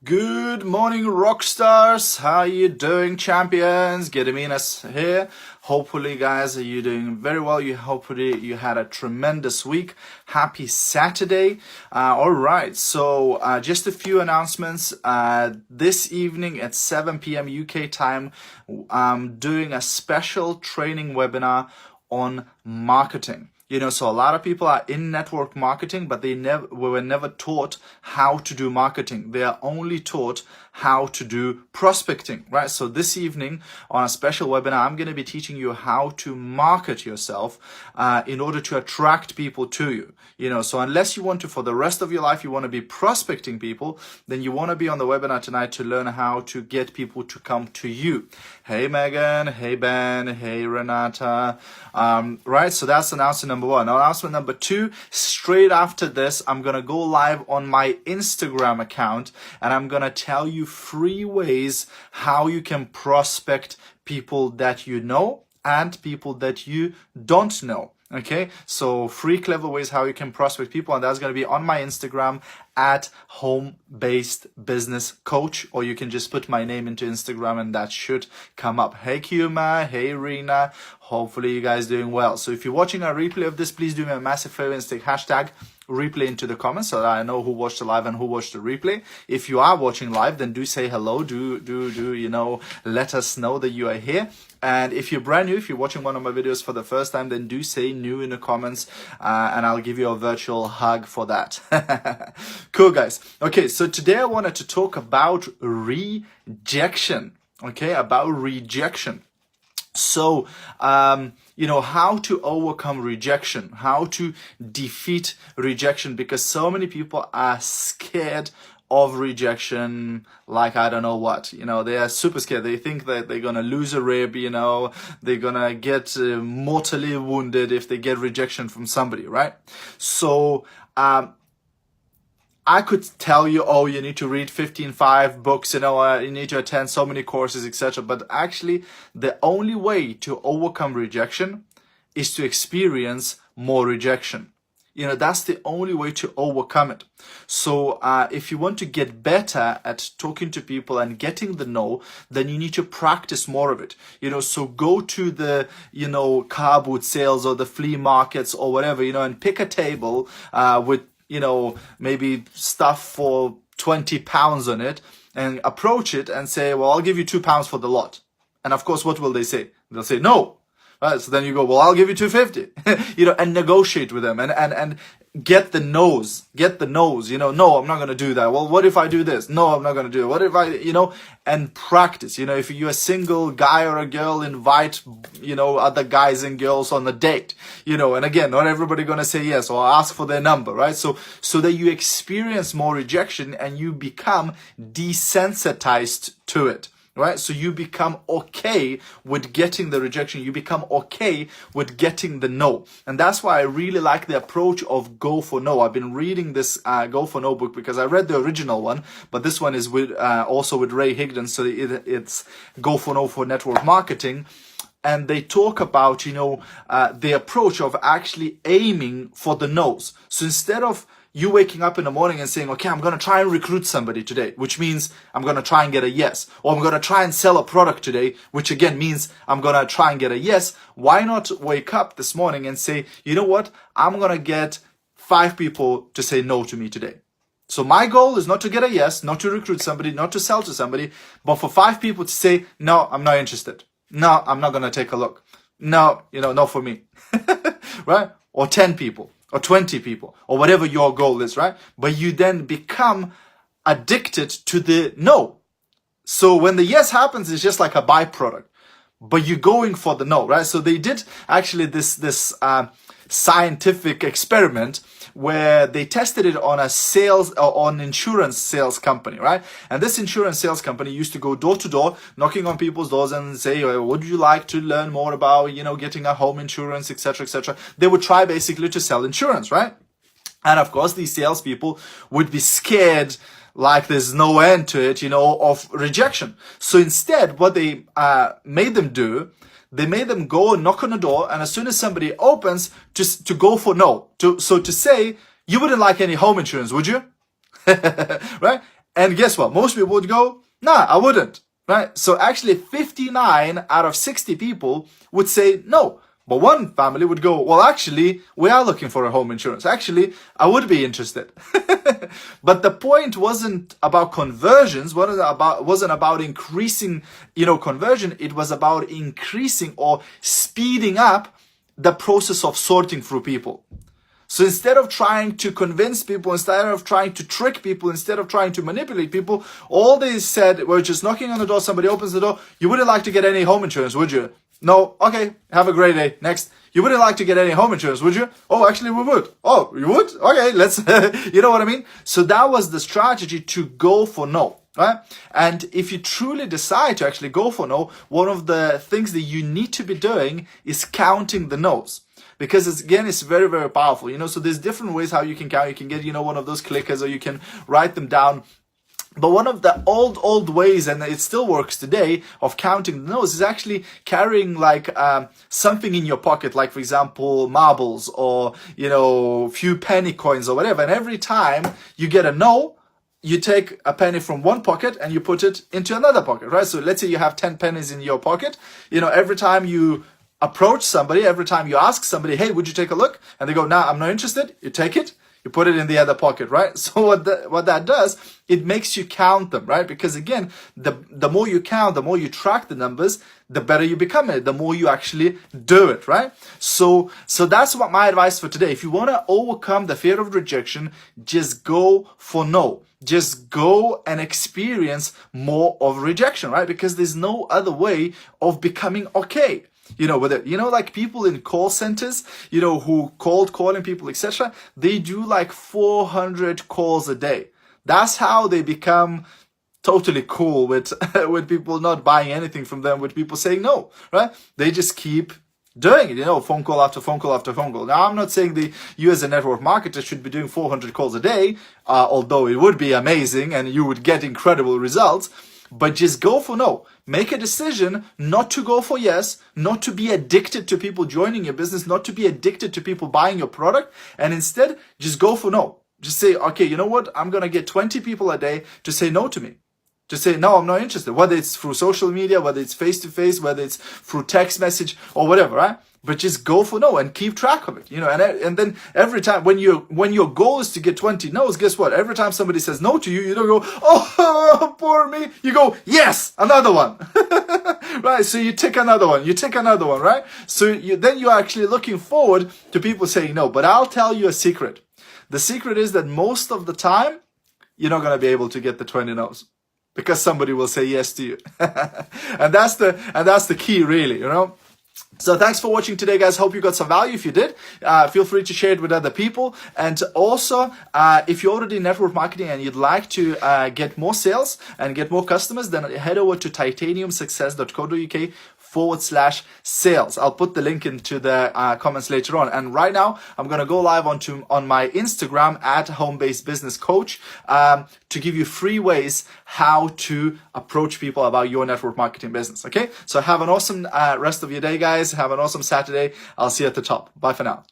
Good morning, rock stars. How you doing, champions? Gediminas here. Hopefully, guys, you doing very well. Hopefully you had a tremendous week. Happy Saturday. All right, so just a few announcements. This evening at 7 p.m. UK time, I'm doing a special training webinar on marketing. So a lot of people are in network marketing, but they were never taught how to do marketing. They are only taught how to do prospecting, right? So this evening on a special webinar, I'm going to be teaching you how to market yourself in order to attract people to you. So unless you want to, for the rest of your life, you want to be prospecting people, then you want to be on the webinar tonight to learn how to get people to come to you. Hey, Megan. Hey, Ben. Hey, Renata. Right. So that's announcement number one. Now, announcement number two, straight after this, I'm going to go live on my Instagram account and I'm going to tell you 3 ways how you can prospect people that you know and people that you don't know. Okay, so 3 clever ways how you can prospect people, and that's going to be on my Instagram at home-based business coach, or you can just put my name into Instagram and that should come up. Hey Kuma, hey Rena, hopefully you guys doing well. So if you're watching a replay of this, please do me a massive favor and stick hashtag replay into the comments so that I know who watched the live and who watched the replay. If you are watching live, then do say hello, let us know that you are here. And if you're brand new, if you're watching one of my videos for the first time, then do say new in the comments and I'll give you a virtual hug for that. Cool, guys. Okay, so today I wanted to talk about rejection. Okay, about rejection. So, how to overcome rejection, how to defeat rejection, because so many people are scared of rejection, like I don't know what, they are super scared. They think that they're gonna lose a rib, they're gonna get mortally wounded if they get rejection from somebody, right? So, I could tell you, you need to read 15 books, you need to attend so many courses, etc. But actually, the only way to overcome rejection is to experience more rejection. That's the only way to overcome it. So if you want to get better at talking to people and getting the no, then you need to practice more of it. So go to the, car boot sales or the flea markets or whatever, and pick a table with maybe stuff for 20 pounds on it and approach it and say, well, I'll give you 2 pounds for the lot. And of course, what will they say? They'll say, no. Right? So then you go, well, I'll give you 250, and negotiate with them and get the no's, no, I'm not going to do that. Well, what if I do this? No, I'm not going to do it. What if I, and practice, if you're a single guy or a girl, invite, other guys and girls on a date, and again, not everybody going to say yes or ask for their number, right? So that you experience more rejection and you become desensitized to it. Right? So you become okay with getting the rejection. You become okay with getting the no. And that's why I really like the approach of Go for No. I've been reading this Go for No book because I read the original one, but this one is with also with Ray Higdon. So it's Go for No for network marketing. And they talk about, the approach of actually aiming for the no's. So instead of you waking up in the morning and saying, okay, I'm going to try and recruit somebody today, which means I'm going to try and get a yes. Or I'm going to try and sell a product today, which again means I'm going to try and get a yes. Why not wake up this morning and say, you know what? I'm going to get 5 people to say no to me today. So my goal is not to get a yes, not to recruit somebody, not to sell to somebody, but for 5 people to say, no, I'm not interested. No, I'm not going to take a look. No, no for me. Right? Or 10 people. Or 20 people, or whatever your goal is, right? But you then become addicted to the no. So when the yes happens, it's just like a byproduct, but you're going for the no, right? So they did actually this scientific experiment where they tested it on on insurance sales company, right? And this insurance sales company used to go door to door, knocking on people's doors and say, would you like to learn more about, getting a home insurance, etc., etc. They would try basically to sell insurance, right? And of course, these salespeople would be scared like there's no end to it, of rejection. So instead, what they made them do, they made them go and knock on the door, and as soon as somebody opens, just to go for no. So to say, you wouldn't like any home insurance, would you? Right? And guess what? Most people would go, nah, I wouldn't, right? So actually 59 out of 60 people would say no. But one family would go, well, actually, we are looking for a home insurance. Actually, I would be interested. But the point wasn't about conversions, wasn't about increasing, conversion. It was about increasing or speeding up the process of sorting through people. So instead of trying to convince people, instead of trying to trick people, instead of trying to manipulate people, all they said were just knocking on the door, somebody opens the door, you wouldn't like to get any home insurance, would you? No, okay, have a great day. Next. You wouldn't like to get any home insurance, would you? Oh, actually we would. Oh, you would? Okay, let's, you know what I mean? So that was the strategy, to go for no, right? And if you truly decide to actually go for no, one of the things that you need to be doing is counting the no's. Because it's very, very powerful, so there's different ways how you can count. You can get, one of those clickers, or you can write them down. But one of the old ways, and it still works today, of counting the no's is actually carrying like something in your pocket, like for example marbles, or few penny coins or whatever. And every time you get a no, you take a penny from one pocket and you put it into another pocket, right? So let's say you have 10 pennies in your pocket. Every time you approach somebody, every time you ask somebody, hey, would you take a look? And they go, nah, I'm not interested. You take it. You put it in the other pocket, right? So what that does, it makes you count them, right? Because again, the more you count, the more you track the numbers, the better you become it, the more you actually do it, right? So that's what my advice for today. If you want to overcome the fear of rejection, just go for no. Just go and experience more of rejection, right? Because there's no other way of becoming okay. Like people in call centers, who calling people, etc. They do like 400 calls a day. That's how they become totally cool with people not buying anything from them, with people saying no, right? They just keep doing it, phone call after phone call after phone call. Now, I'm not saying that you as a network marketer should be doing 400 calls a day, although it would be amazing and you would get incredible results. But just go for no. Make a decision not to go for yes, not to be addicted to people joining your business, not to be addicted to people buying your product, and instead just go for no. Just say, okay, you know what? I'm going to get 20 people a day to say no to me. To say, no, I'm not interested. Whether it's through social media, whether it's face-to-face, whether it's through text message or whatever, right? But just go for no and keep track of it, and then every time when your goal is to get 20 no's, guess what? Every time somebody says no to you, you don't go, oh, poor me. You go, yes, another one, right? So you take another one, right? So then you're actually looking forward to people saying no. But I'll tell you a secret. The secret is that most of the time, you're not going to be able to get the 20 no's. Because somebody will say yes to you. and that's the key, really, So thanks for watching today, guys. Hope you got some value. If you did, feel free to share it with other people. And also, if you're already in network marketing and you'd like to get more sales and get more customers, then head over to titaniumsuccess.co.uk/sales. I'll put the link into the comments later on. And right now, I'm going to go live on my Instagram at @homebasedbusinesscoach to give you free ways how to approach people about your network marketing business. Okay? So have an awesome rest of your day, guys. Have an awesome Saturday. I'll see you at the top. Bye for now.